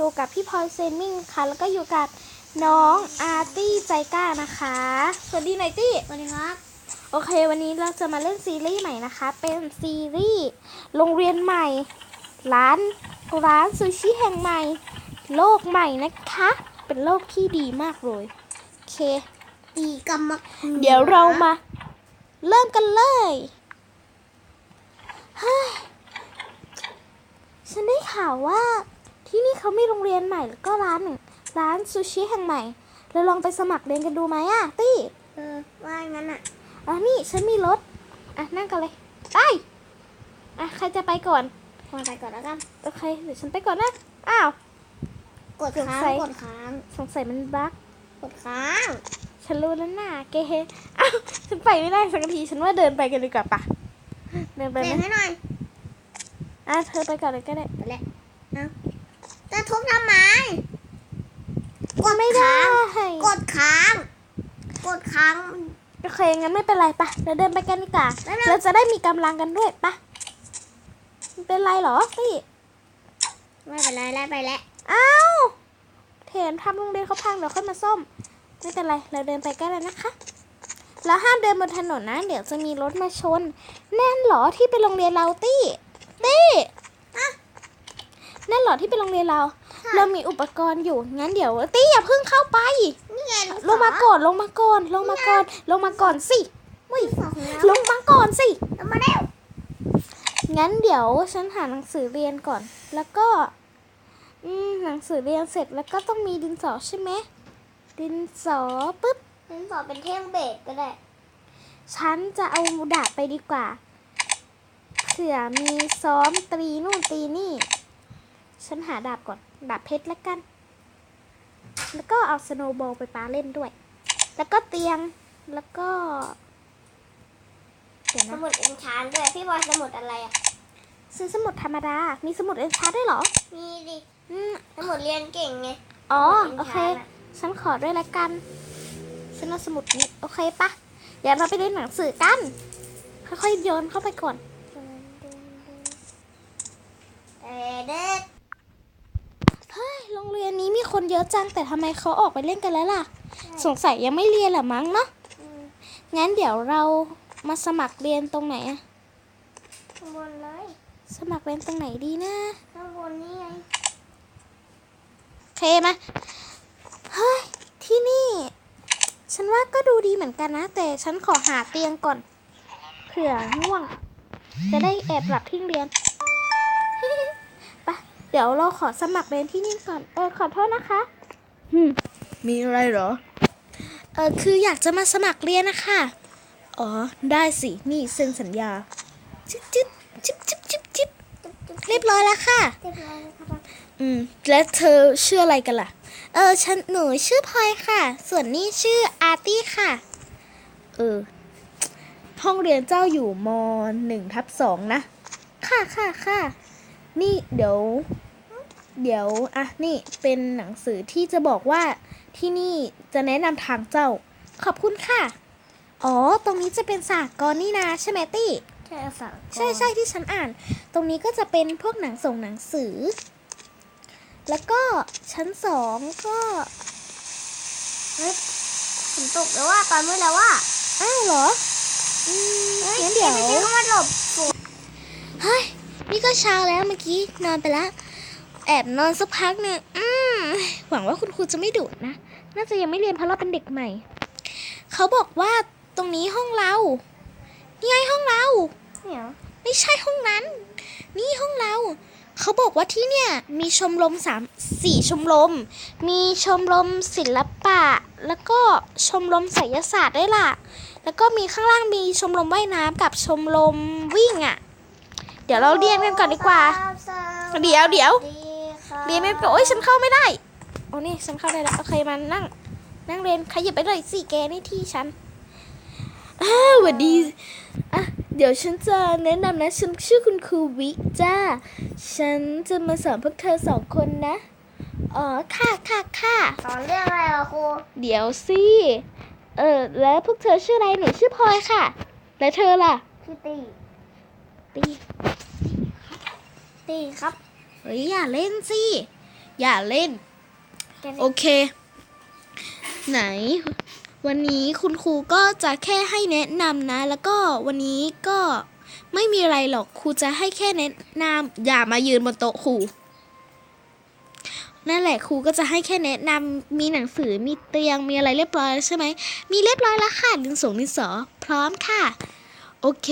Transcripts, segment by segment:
อยู่กับพี่พลอยเซมิงค่ะแล้วก็อยู่กับน้องอาร์ตี้ใจกล้านะคะสวัสดีหน่อยตี้สวัสดีครับโอเควันนี้เราจะมาเล่นซีรีส์ใหม่นะคะเป็นซีรีส์โรงเรียนใหม่ร้านซูชิแห่งใหม่โลกใหม่นะคะเป็นโลกที่ดีมากเลยโอเคดีกำมักเดี๋ยวเรามาเริ่มกันเลยเฮ้ยฉันได้ข่าวว่าที่นี่เขามีโรงเรียนใหม่แล้วก็ร้านซูชิแห่งใหม่เราลองไปสมัครเรียนกันดูไหมอะตี้ว่างั้นอ่ะนี่ฉันมีรถนั่งกันเลยไปใครจะไปก่อนไปก่อนแล้วกันโอเคเดี๋ยวฉันไปก่อนนะอ้าวกดค้างสงสัยมันบั๊กกดค้าง ฉันรู้แล้วน่ะเกเฮอ้าวฉันไปไม่ได้สักทีฉันว่าเดินไปกันดีกว่าปะเดินไปไหมให้หน่อยเธอไปก่อนเลยก็ได้ไปแล้วจะทุบทำไมกดไม่ได้กดค้างโอเคงั้นไม่เป็นไรปะเราเดินไปกันดีกว่าเราจะได้มีกำลังกันด้วยปะเป็นไรหรอตี้ไม่เป็นไรแล้วไปแล้วอ้าวเถนทำโรงเรียนเขาพังเดี๋ยวค่อยมาซ่อมไม่เป็นไรเราเดินไปกันแล้วนะคะแล้วห้ามเดินบนถนนนะเดี๋ยวจะมีรถมาชนแน่นหรอที่เป็นโรงเรียนเราตี้นั่นหรอที่เป็นโรงเรียนเรามีอุปกรณ์อยู่งั้นเดี๋ยวตี้อย่าเพิ่งเข้าไปลงมาก่อนสิลงมาก่อนสิลงมาแล้วงั้นเดี๋ยวฉันหาหนังสือเรียนก่อนแล้วก็หนังสือเรียนเสร็จแล้วก็ต้องมีดินสอใช่ไหมดินสอปึ๊บดินสอเป็นเท่งเบรกก็ได้ฉันจะเอาดาบไปดีกว่าเผื่อมีซ้อมตีนู่นตีนี่ฉันหาดาบก่อนดาบเพชรแล้วกันแล้วก็เอาสโนว์บอลไปปาเล่นด้วยแล้วก็เตียงแล้วก็สมุดเอ็นชานด้วยพี่บอยสมุดอะไรอ่ะซื้อสมุดธรรมดามีสมุดเอ็นชาร์ด้วยเหรอมีดิสมุดเรียนเก่งไงโอเคฉันขอด้วยละกันฉันเอาสมุดนี้โอเคปะเดี๋ยวเราไปเล่นหนังสือกันค่อยๆโยนเข้าไปก่อนเฮ้ยโรงเรียนนี้มีคนเยอะจังแต่ทำไมเขาออกไปเล่นกันแล้วล่ะสงสัยยังไม่เรียนหรอมั้งเนาะงั้นเดี๋ยวเรามาสมัครเรียนตรงไหนอะข้างบนเลยสมัครเรียนตรงไหนดีนะข้างบนนี่ไงเคมาเฮ้ยที่นี่ฉันว่าก็ดูดีเหมือนกันนะแต่ฉันขอหาเตียงก่อนเผื่อง่วงจะได้แอบหลับที่เรียนไปเดี๋ยวเราขอสมัครเรียนที่นี่ก่อนขอโทษนะคะมีอะไรเหรอคืออยากจะมาสมัครเรียนนะคะอ๋อได้สินี่เซ็นสัญญาจิ๊บเรียบร้อยแล้วค่ะและเธอชื่ออะไรกันล่ะหนูชื่อพลอยค่ะส่วนนี้ชื่ออาร์ตี้ค่ะห้องเรียนเจ้าอยู่ม1/2นะค่ะนี่เดี๋ยวนี่เป็นหนังสือที่จะบอกว่าที่นี่จะแนะนำทางเจ้าขอบคุณค่ะตรงนี้จะเป็นสหกรณ์นี่นาใช่ไหมตี้ใช่ที่ฉันอ่านตรงนี้ก็จะเป็นพวกหนังสือแล้วก็ชั้น2ก็ฝนตกแล้วว่าตอนมืดแล้วว่าอ้าวเหรองั้นเดี๋ยวมาหลบเฮ้ยนี่ก็เช้าแล้วเมื่อกี้นอนไปแล้วแอบนอนสักพักเนี่ยหวังว่าคุณครูจะไม่ดุนะน่าจะยังไม่เรียนเพราะเราเป็นเด็กใหม่เขาบอกว่าตรงนี้ห้องเรานี่ไงห้องเราไม่ใช่ห้องนั้นนี่ห้องเราเขาบอกว่าที่เนี่ยมีชมรม4 ชมรมมีชมรมศิลปะแล้วก็ชมรมไสยศาสตร์ด้วยล่ะแล้วก็มีข้างล่างมีชมรมว่ายน้ำกับชมรมวิ่งเดี๋ยวเราเรียนกันก่อนดีกว่าเดี๋ยวเรียนไม่โอ้ยฉันเข้าไม่ได้นี่ฉันเข้าได้แล้วโอเคมานั่งเรียนขยับไปหน่อยสิแกนี่ที่ฉันสวัสดีเดี๋ยวฉันจะแนะนำนะฉันชื่อคุณครูวิจ้าฉันจะมาสอนพวกเธอ2 คนนะค่ะสอนเรื่องอะไรอ่ะครูเดี๋ยวสิแล้วพวกเธอชื่ออะไรหนูชื่อพลอยค่ะและเธอล่ะชื่อตีครับอย่าเล่นสิ อย่าเล่น โอเค ไหน วันนี้คุณครูก็จะแค่ให้แนะนำนะ แล้วก็วันนี้ก็ไม่มีอะไรหรอกครูจะให้แค่แนะนำอย่ามายืนบนโต๊ะครูนั่นแหละครูก็จะให้แค่แนะนำมีหนังสือมีเตียงมีอะไรเรียบร้อยแล้วใช่ไหมมีเรียบร้อยแล้วค่ะดินสอพร้อมค่ะ โอเค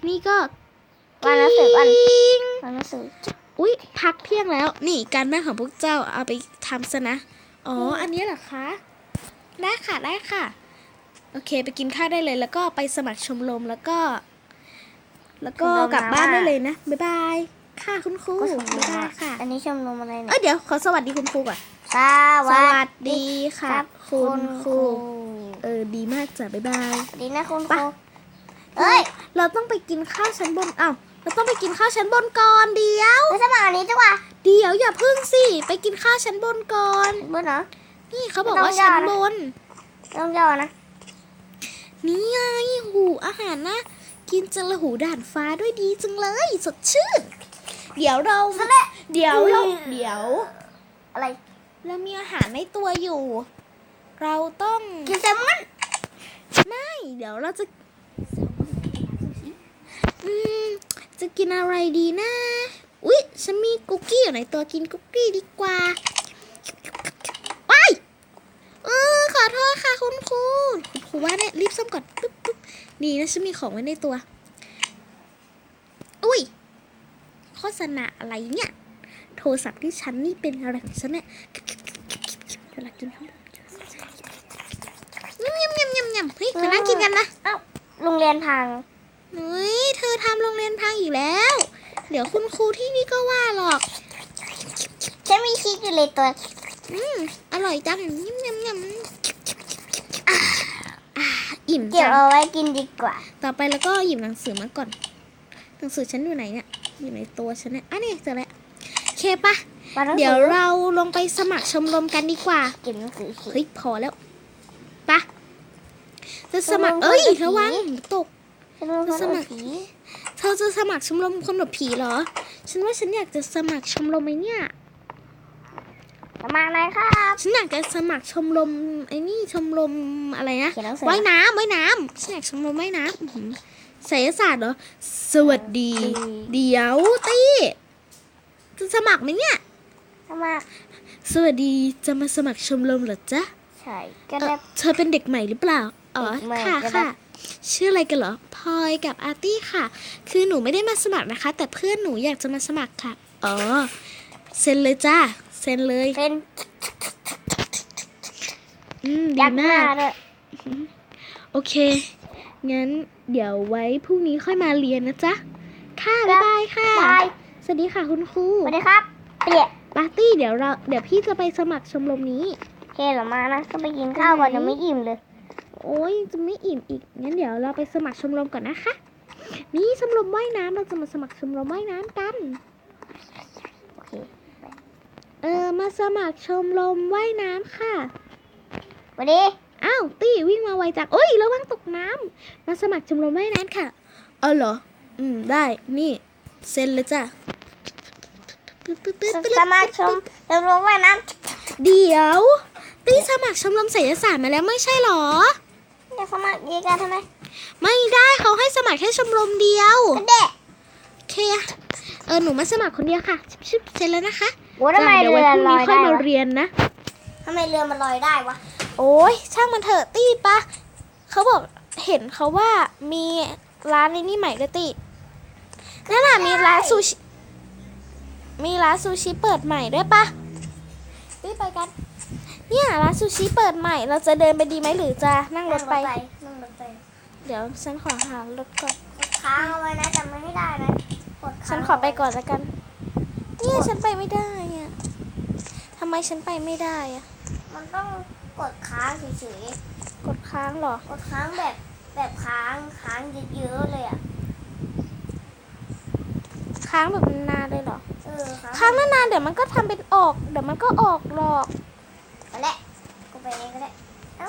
นี่ก็ วางหนังสือก่อน กิ้ง วางหนังสือ อุ๊ยพักเที่ยงแล้วนี่การบ้านของพวกเจ้าเอาไปทำซะนะอ๋ออันนี้เหรอคะได้ค่ะได้ค่ะโอเคไปกินข้าวได้เลยแล้วก็ไปสมัครชมรมแล้วก็กลับบ้านได้เลยนะบ๊ายบายค่ะคุณครู ก็ชมร บ๊าย ม บายค่ะ อันนี้ชมรมอะไร เอ้ เนี่ย ยเดี๋ยวขอสวัสดีคุณครูก่อน ส ส วั วั ส ส ดี ดีค่ะ ครับ คุณครูดีมากจ้ะบ๊ายบาย ดีนะคุณค ไป รูเอ้ย เราต้องไปกินข้าวชั้นบนอ้าวเราต้องไปกินข้าวชั้นบนก่อนเดี๋ยว ไปสมัครอันนี้ดีกว่า เดี๋ยวอย่าพึ่งสิไปกินข้าวชั้นบนก่อน เบอร์เหรอ นี่เขาบอก ไม่ต้ ว่า องย่อ ชั้น นะ บน ต้องย่อนะ นี่ไงหูอาหารนะ กินจังละหูด่านฟ้าด้วยดีจังเลยสดชื่น เดี๋ยวเราเดี๋ยวอะไร เรามีอาหารในตัวอยู่ เราต้อง กินแซลมอน ไม่เดี๋ยวเราจะอืมจะกินอะไรดีนะ อุ๊ยฉันมีคุกกี้อยู่ในตัวกินคุกกี้ดีกว่าว้ายขอโทษค่ะคุณครูว่าเนี่ยรีบซ่อมก่อนปึ๊บดีนะฉันมีของไว้ในตัว อุ้ยโฆษณาอะไรเนี่ยโทรศัพท์ที่ฉันนี่เป็นอะไรของฉันเนี่ยเวลากินข้าวยำเฮ้ยมานั่งกินกันนะ เอ้าโรงเรียนพัง เฮ้ยเธอทำโรงเรียนพังอีกแล้ว เดี๋ยวคุณครูที่นี่ก็ว่าหรอก ฉันมีชีสอยู่ในตัว อร่อยจังอิ่ม เก็บ จัง เอาไว้กินดีกว่า ต่อไปแล้วก็หยิบหนังสือมาก่อน หนังสือฉันอยู่ไหนเนี่ยอยู่ในตัวฉันเนี่ยอ่ะนี่เจอแล้วโอเคปะ วางหนังสือ เดี๋ยวเราลงไปสมัครชมรมกันดีกว่า เก็บหนังสือเขียน เฮ้ยพอแล้วปะจะสมัครเอ้ยระวังตก ฉันรู้คน สมัคร ผี เธอจะสมัครชมรมคนแบบผีเหรอ ฉันว่าฉันอยากจะสมัครชมรมไอ้เนี่ย สมัครไหนครับ ฉันอยากจะสมัครชมรมไอ้นี่ชมรมอะไรนะ เขียนหนังสือ ว่ายน้ำฉันอยากชมรมว่ายน้ำศิลปศาสตร์เหรอ สวัสดี เดี๋ยวตี้จะสมัครไหมเนี่ย สมัคร สวัสดีจะมาสมัครชมรมเหรอจ๊ะ ใช่ก็ได้ เธอเป็นเด็กใหม่หรือเปล่า อ๋อ เด็กใหม่ ค่ะ ก็ได้ ค่ะ ชื่ออะไรกันเหรอพลอยกับอาร์ตี้ค่ะ คือหนูไม่ได้มาสมัครนะคะ แต่เพื่อนหนูอยากจะมาสมัครค่ะ อ๋อ เซ็นเลยจ้า เซ็นเลย เป็น ดี ยักษ์ห มา น้าก ด้วย โอเค งั้นเดี๋ยวไว้พรุ่งนี้ค่อยมาเรียนนะจ๊ะ ค่ะ บ๊ายบายค่ะ บาย สวัสดีค่ะคุณครู สวัสดีครับเปีย ปาร์ตี้เดี๋ยวพี่จะไปสมัครชมรมนี้ เคเหรอมานะก็ไปกินข้าวก่อนยังไม่อิ่มเลย โอ้ยจะไม่อิ่มอีก งั้นเดี๋ยวเราไปสมัครชมรมก่อนนะคะ นี่ชมรมว่ายน้ำเราจะมาสมัครชมรมว่ายน้ำกัน โอเค มาสมัครชมรมว่ายน้ำค่ะ สวัสดี อ้าวตี้วิ่งมาไวจังโอ้ยระวังตกน้ำมาสมัครชมรมว่ายน้ำค่ะเหรอ ได้นี่เซ็นเลยจ้ะ สมัครชมรมว่ายน้ เดี๋ยวตี้สมัครชมรมศิลปศาสตร์มาแล้วไม่ใช่หรอ ำจะสมัครยีกันทำไม ไม่ได้เขาให้สมัครแค่ชมรมเดียว ก็เด็ก โอเคหนูมาสมัครคนเดียวค่ะชิบเซ็นแล้วนะคะ โอ้ทำไม เดี๋ยว เรื วัน อ พรุ่ง ล นี้ อย ค่อย ได้ มาว ะ เรียนนะ ทำไมเรือมันลอยได้วะ โอ้ยช่างมันเถอะตี้ปะเขาบอกเห็นเขาว่ามีร้านนี้ใหม่ด้วยตี้นั่นน่ะมีร้านซูชิเปิดใหม่ด้วยปะตี้ไปกันเนี่ยร้านซูชิเปิดใหม่เราจะเดินไปดีไหมหรือจะนั่งรถไป นั่งรถไป เดี๋ยวฉันขอหารถก่อน ค้างเอาไว้นะจำไม่ได้นะกดค้าง ฉันขอไปก่อนแล้วกันเนี่ยฉันไปไม่ได้อะทำไมฉันไปไม่ได้อะ มันต้องกดค้างเฉย กดค้างเหรอ ๆกดค้างแบบค้างเยอะๆเลยอ่ะ ค้างแบบนานเลยเหรอ ค้าง ค้างนานๆเดี๋ยวมันก็ทำเป็นออกเดี๋ยวมันก็ออกหรอก ไปแล้วกูไปเองก็ได้เอ้า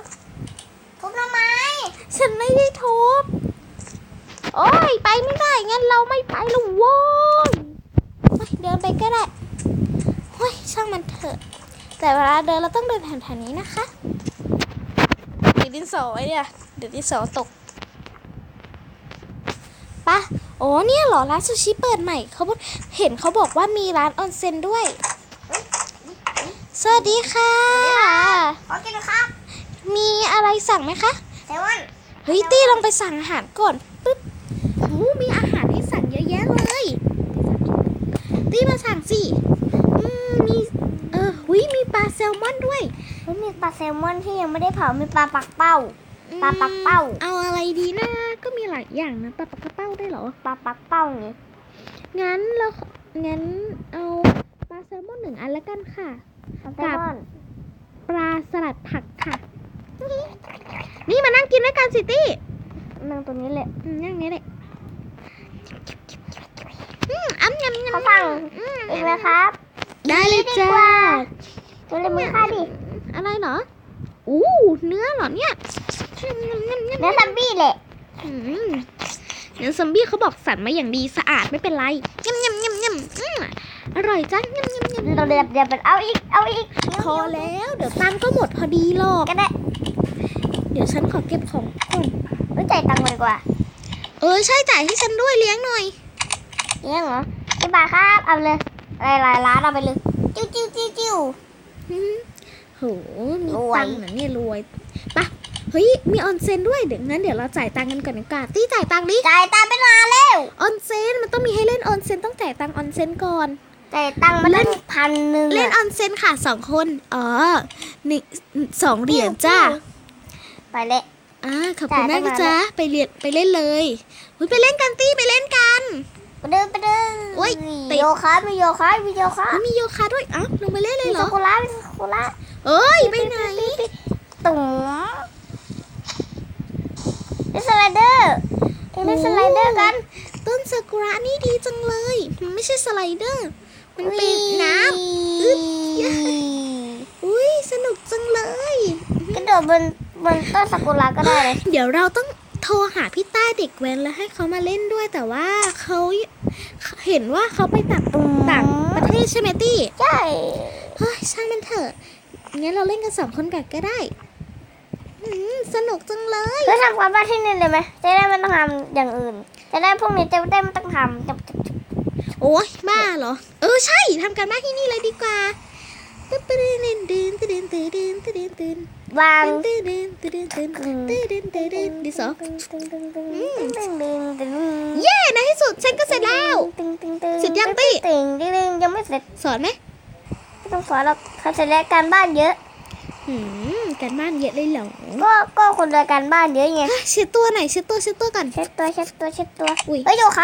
ทุบทำไม ฉันไม่ได้ทุบโอ้ยไปไม่ได้งั้นเราไม่ไปแล้วโว้ยไปเดินไปก็ได้โห ฮ้ยช่างมันเถอะแต่เวลาเดินเราต้องเดินแถวๆนี้นะคะมีดินสอไว้เนี่ยเดี๋ยวดินสอตกปะโอ้เนี่ยเหรอร้านซูชิเปิดใหม่เขาเห็นเขาบอกว่ามีร้านออนเซ็นด้วยสวัสดีค่ะ ขอกินนะครับ มีอะไรสั่งไหมคะ เซเว่น เฮ้ยตี้ลองไปสั่งอาหารก่อนปึ๊บโอ้มีอาหารให้สั่งเยอะแยะเลยตี้มาสั่งสิมีหุยมีปลาแซลมอนด้วย แล้วมีปลาแซลมอนที่ยังไม่ได้เผา มีปลาปักเป้า ปลาปักเป้า เอาอะไรดีนะก็มีหลายอย่างนะปลาปักเป้าได้เหรอ ปลาปักเป้าไง งั้นเอาปลาแซลมอน1 อันแล้วกันค่ะ ปลาแซลมอน ปลาสลัดผักค่ะ นี่มานั่งกินด้วยกันสิตี้ นั่งตัวนี้แหละ นั่งนี้เลยอ้ำยำ เขาสั่งอีกไหมครับ ได้เลยจ้า ตัวเล็กมือค่าดิ อะไรเหรอเนื้อเหรอเนี่ย เนื้อซัมบี้แหละ เนื้อซอมบี้เขาบอกสั่นมาอย่างดีสะอาดไม่เป็นไรอร่อยจัง เราเดี๋ยวเป็นเอาอีก พอแล้วเดี๋ยวตังค์ก็หมดพอดีหรอก ก็ได้ เดี๋ยวฉันขอเก็บของก่อน ไม่จ่ายตังค์เลยดีกว่า ใช่จ่ายให้ฉันด้วยเลี้ยงหน่อย เลี้ยงเหรอพี่บาทครับ เอาไปเลยหลายร้านเอาไปเลย จิ้ว โหมีตังค์นะเนี่ยรวยปะเฮ้ยมีออนเซ็นด้วยเดี๋ยวเราจ่ายตังค์กันก่อนดีกว่าตี้จ่ายตังค์ดิ จ่ายตังค์ไปนานแล้ว ออนเซ็นมันต้องมีให้เล่นออนเซ็นต้องจ่ายตังค์ออนเซ็นก่อน จ่ายตังค์มาตั้ง1,000 เล่นออนเซ็นค่ะ2 คนนี่2 เหรียญจ้า ไปเลย ขอบคุณมากนะจ๊ะไปเล่นเลยไปเล่นกันตี้ไปเล่นกัน ไปเดิน โอ๊ยติด โยคะมีโยคะ มีโยคะด้วยลงไปเล่นเลยเหรอ มีซากุระไปไหน ตุ๋มเล่นสไลเดอร์เล่นสไลเดอร์กัน ต้นซากุระนี่ดีจังเลยมันไม่ใช่สไลเดอร์มันเป็นน้ำอุ้ยสนุกจังเลย กระโดดบนต้นซากุระก็ได้เลย เดี๋ยวเราต้องโทรหาพี่ต้าเด็กแว้นแล้วให้เขามาเล่นด้วยแต่ว่าเขาเห็นว่าเขาไปต่างประเทศใช่ไหมตี้ ใช่ เฮ้ยช่างมันเถอะงั้นเราเล่นกัน2 คนก็ได้สนุกจังเลย แล้วทำความบ้านที่นี่เลยไหมจะได้ไม่ต้องทำอย่างอื่นจะได้พวกนี้จะได้ไม่ต้องทำจับ โอ้ยบ้าเหรอใช่ทำกันบ้านที่นี่เลยดีกว่าวาง ดิสอเย้ในที่สุดฉันก็เสร็จแล้วเสร็จยังตี้ ยังไม่เสร็จ สอนไหม ไม่ต้องสอนเราเขาเสร็จแล้วการบ้านเยอะ การบ้านเยอะเลยเหรอ ก็คนเดียวการบ้านเยอะไง เช็ดตัวไหนเช็ดตัวก่อน เช็ดตัว อุ๊ย โยคะ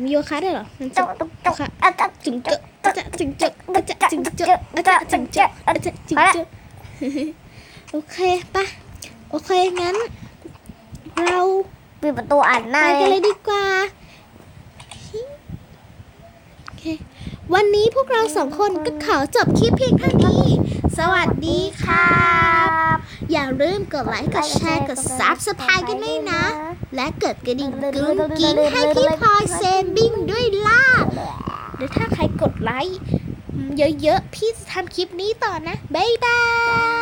มีโยคะด้วยเหรอมัน จุ จะ กอาจจะ จึงเจอจึงเจอจึงเจอจึงเจอโอเคปะโอเคงั้นเรา ปิดประตูอ่านห ไป น้า กันเลยดีกว่าโอเควันนี้พวกเรา2 คนก็ขอจบคลิปเพียงเท่านี้ สวัสดีครับอย่าลืมกดไลค์กดแชร์กด Subscribe กันด้วยนะ และกดกระดิ่งกุ้งกิ้งให้พี่พลอยเซนบิ้งด้วยล่ะเดี๋ยวถ้าใครกดไลค์เยอะๆพี่จะทำคลิปนี้ต่อนะบ๊ายบาย